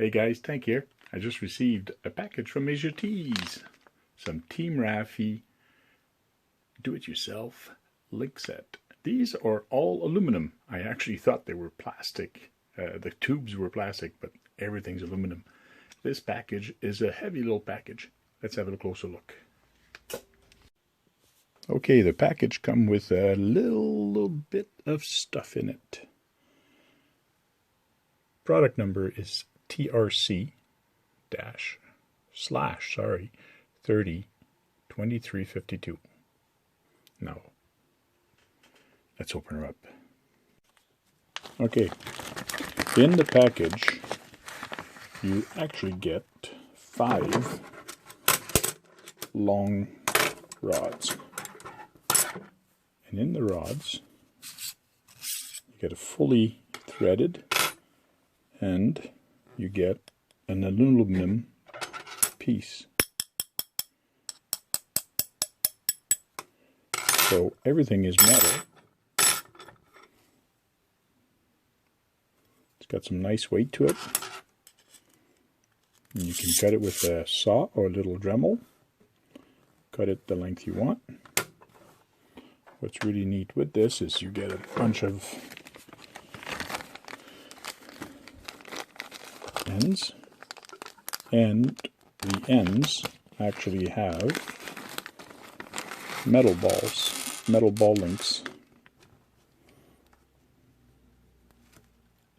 Hey guys, Tank here. I just received a package from Asia Tees. Some Team Raffee do-it-yourself link set. These are all aluminum. I actually thought they were plastic. The tubes were plastic, but everything's aluminum. This package is a heavy little package. Let's have a closer look. Okay, the package comes with a little bit of stuff in it. Product number is TRC 302352. Now, let's open her up. Okay, in the package, you actually get 5 long rods. And in the rods, you get a fully threaded, and you get an aluminum piece. So everything is metal. It's got some nice weight to it. And you can cut it with a saw or a little Dremel. Cut it the length you want. What's really neat with this is you get a bunch of ends, and the ends actually have metal balls, metal ball links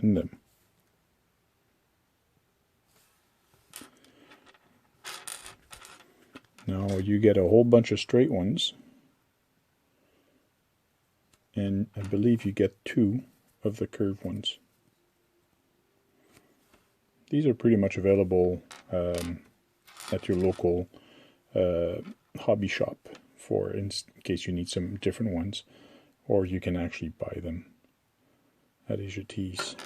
in them. Now you get a whole bunch of straight ones, and I believe you get 2 of the curved ones. These are pretty much available at your local hobby shop in case you need some different ones, or you can actually buy them at Asia Tees.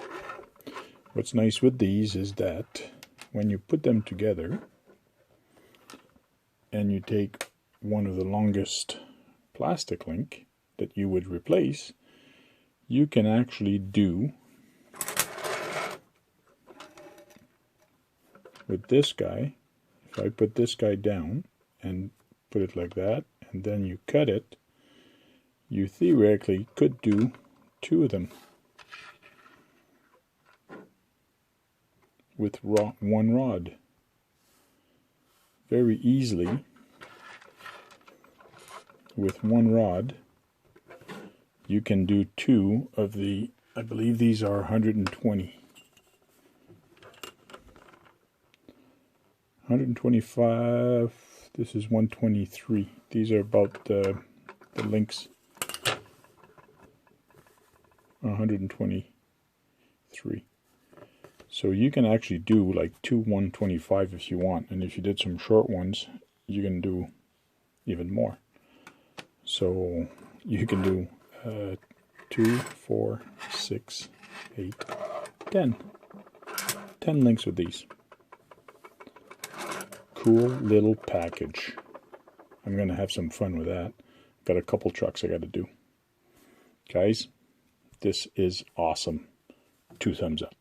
What's nice with these is that when you put them together and you take one of the longest plastic link that you would replace, you can actually do with this guy. If I put this guy down and put it like that, and then you cut it, you theoretically could do 2 of them with one rod. Very easily, with one rod, you can do 2 of the, I believe these are 120. 125, this is 123. These are about the links. 123. So you can actually do like 2 125 if you want, and if you did some short ones, you can do even more. So you can do 2, 4, 6, 8, 10. 10 links with these. Cool little package. I'm going to have some fun with that. Got a couple trucks I got to do. Guys, this is awesome. 2 thumbs up.